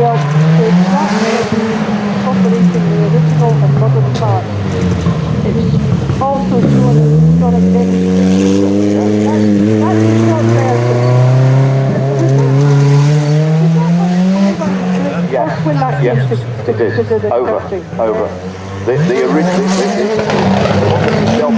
built to exactly operating the original and modern parts. It's also shown as historic demonstration. That's the short version. Yes, when that yes, came it is. to the Over, country. over. The original shell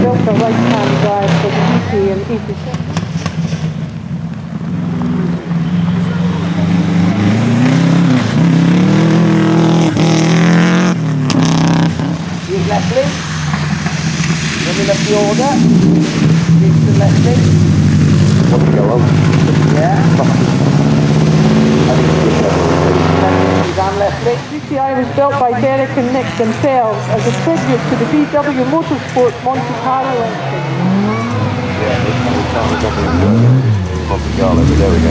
Built a right-hand drive for the EP in 86. Use left link. Let me left the order. Use the left link. Want to go over? Yeah. And left link. GTI was built by Derek and Nick themselves as a tribute to the VW Motorsport Monte Carlo engine. Yeah, Monte Carlo, but there we go.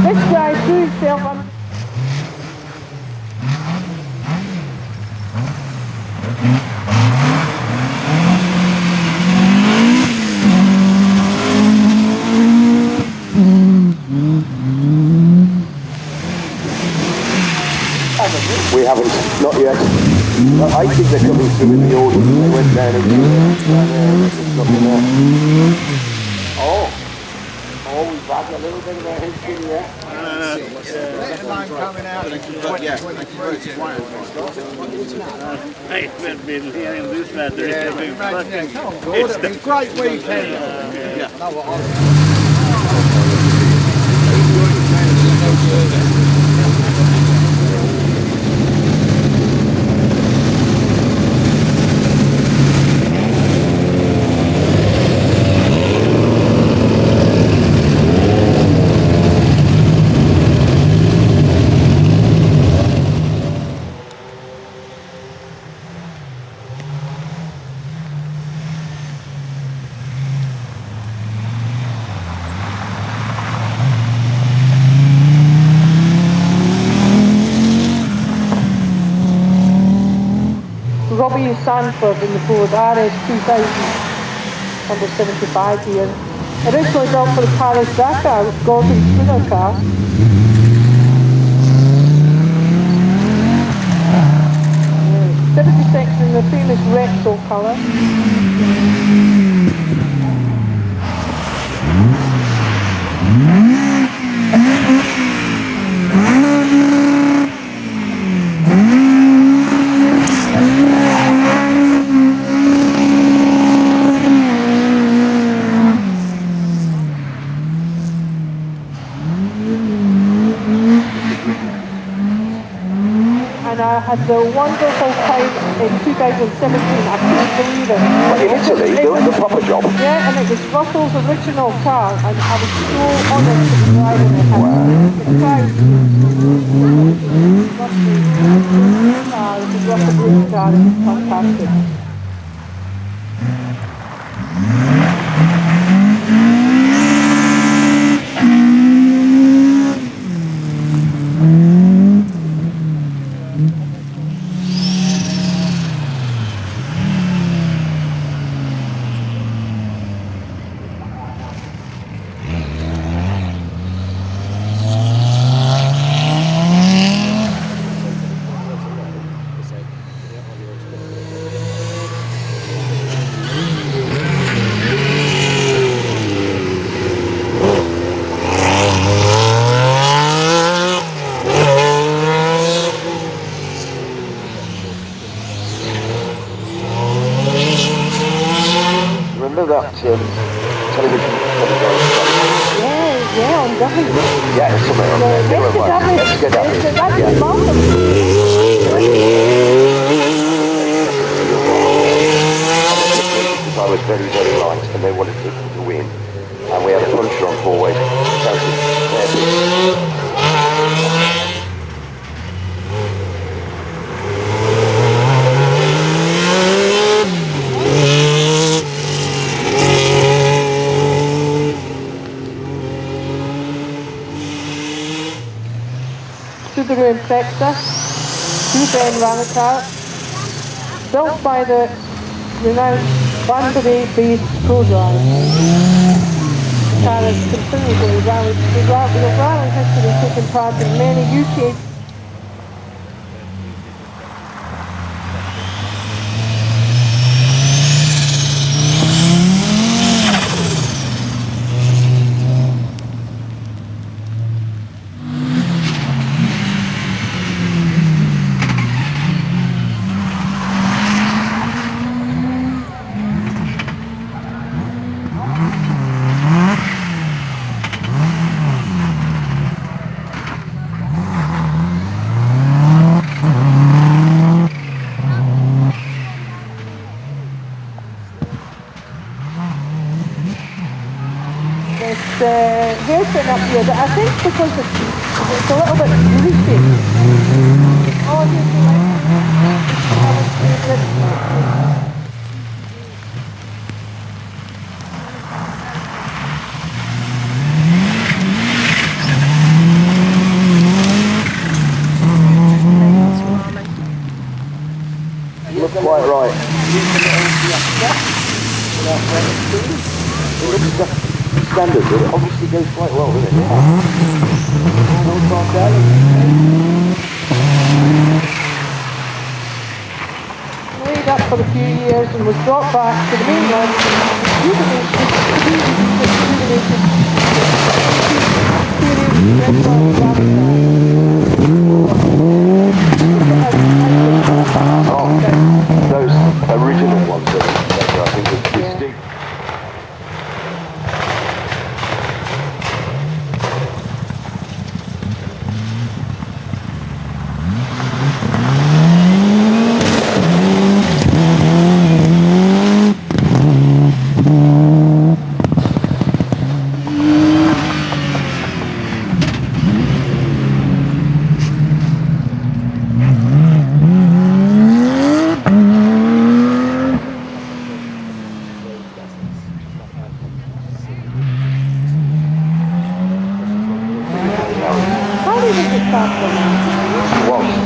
This guy threw himself on. We haven't, not yet. I think they're coming through in the order. They went down Oh, we've had a little bit of a history, yeah. Line coming out. I've been hearing this weather. It's a great weekend. Robbie Sanford in the Ford RS 2000 under 75 years. Originally built for the Paris Dakar with Gordon Spooner car. 76 in the famous Rexall colour. And I had the wonderful time in 2017, I couldn't believe it. In Italy, doing the proper job. Yeah, and it was Russell's original car, and I was so honoured to be driving it. The crowd was Russell's car, it was fantastic. Remember that television? Yeah, Yeah, on definitely. Yeah, there's something on there. Never mind. Let's get that. That's Yeah. massive. Because I was very, very light and they wanted to win. And we had a puncher on 4 ways. Subaru Impreza, 2-Ben Ramatar, built by the renowned Banbury-based ProDrive. The car has considerably rallied history, taking part in many UK hairpin up here, but I think because it's a little bit greasy. Oh, here's the light. You look quite right. It looks standard, but it obviously goes quite well, doesn't it? Laid up for a few years and was brought back to the mainland, Those original ones, I think, with Stig.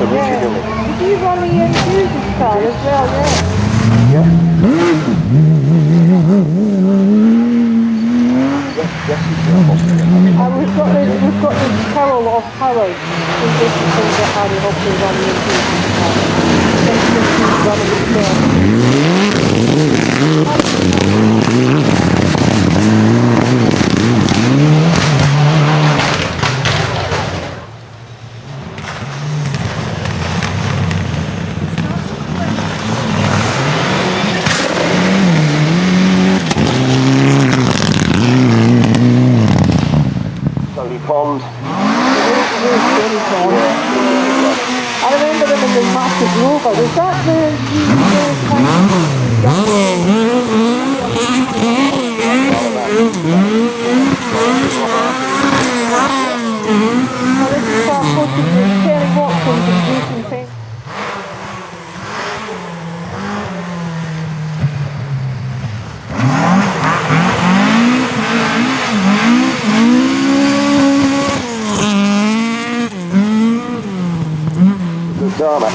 Originally. Did you run the enthusiast car as well, yeah? Yeah. We've got this Carol of Powers. Who's this thing that Harry Hopley run the enthusiast car. He's running Pond. I remember them in the massive rover. Was that the Terry Watkins and Jason Payne? Dharma.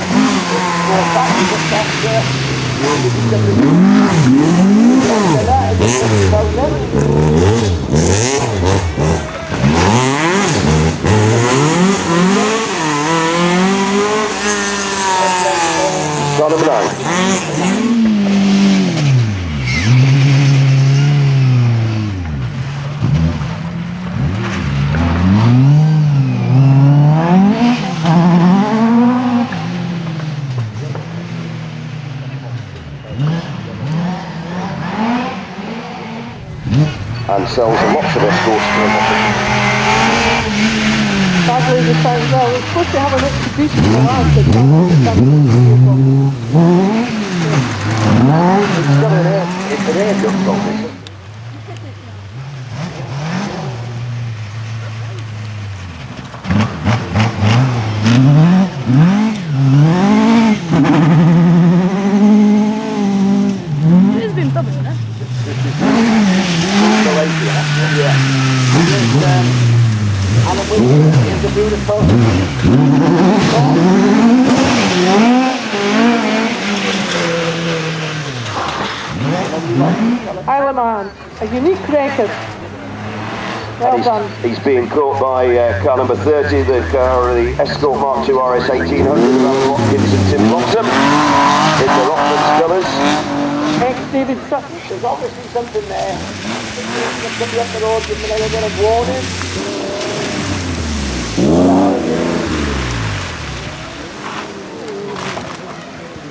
Start number 9. And sells lots of escorts to the Sadly, the time, well, we're supposed to have an exhibition for us, but It's got an air duct on this. It's been bubbling, isn't it? Yeah. And it was a beautiful. Isleman, a unique record. Well done. He's being caught by car number 30, the car, the Escort Mark II RS 1800, Van Watkins and Tim Blomqvist in the Rockman's colours. Ex-David Sutton. There's obviously something there. It's going to be up the road, give me a little bit of warning.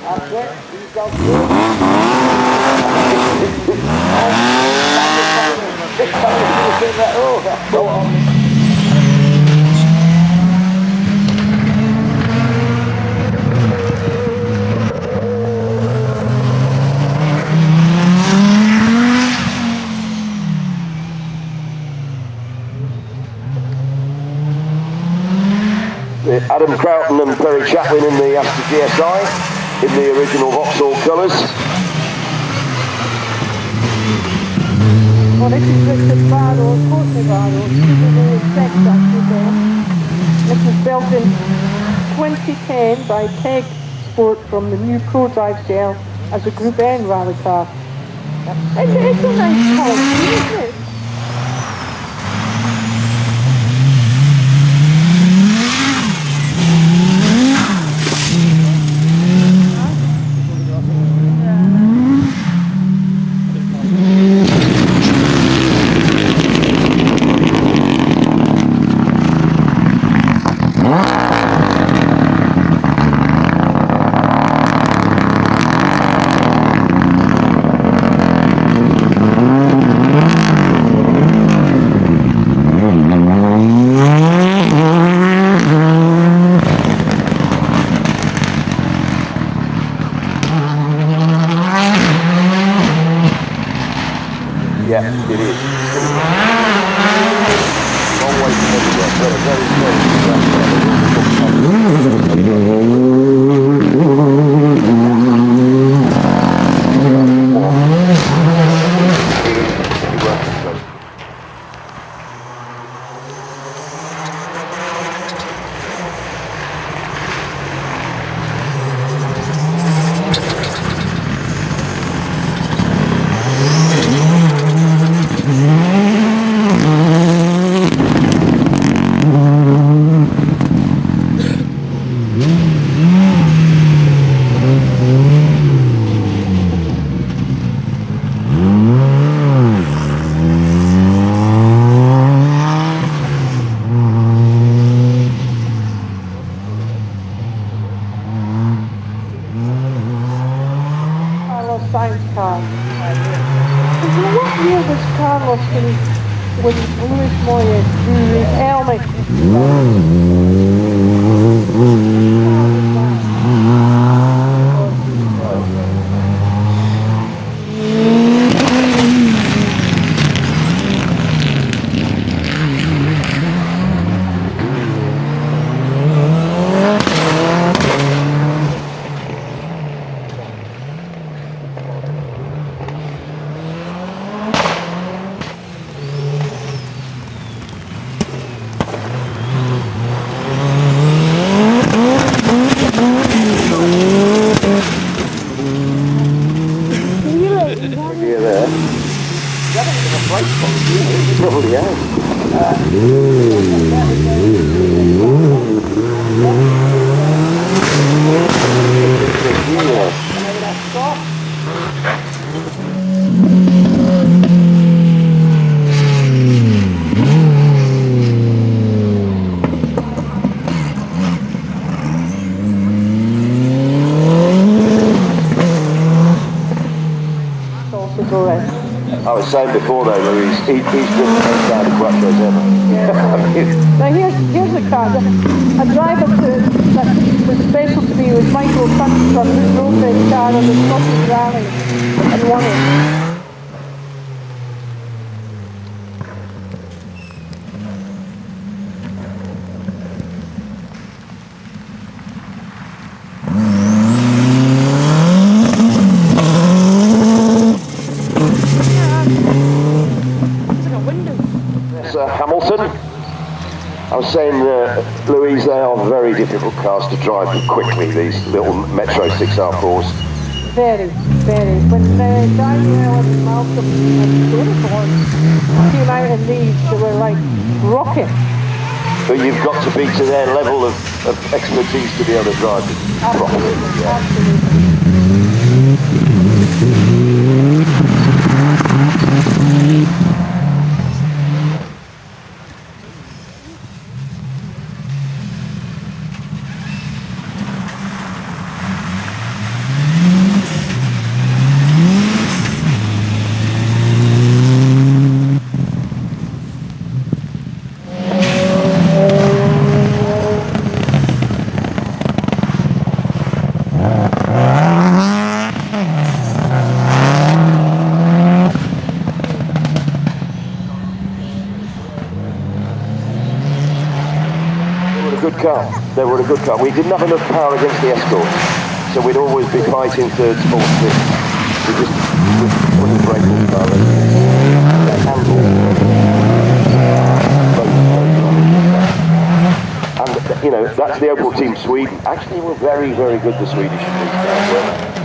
That's it. He's got good. Go on. Adam Croughton and Perry Chaplin in the Astor GSI in the original Vauxhall colours. Well, this is Richard Barrow, Courtney Barrow, Super Sex actually. This was built in 2010 by Peg Sport from the new Pro Drive Shell as a Group N rally car. It's a nice colour, isn't it? Yeah, it is. Long way from everywhere. Science car. What year was Carlos when Luis Moya drew his helmet? Probably has. Also go rest. I was saying before though, Louise, he's driven most out of quattros ever. Now here's a car, a driver that was special to me was Michael Thunstrom, who drove this car on the Scottish Rally and won it. Hamilton. I was saying, Louise, they are very difficult cars to drive quickly, these little Metro 6R4s. Very, very. When Daniel and Malcolm and Jonathan came out in these, they were like rocket. But you've got to be to their level of expertise to be able to drive them properly. Yeah. They were a good car. We didn't have enough power against the Escorts, so we'd always be fighting third, fourth, fifth. We wouldn't break the car. And, you know, that's the Opel Team Sweden. Actually, we're very, very good, the Swedish police cars.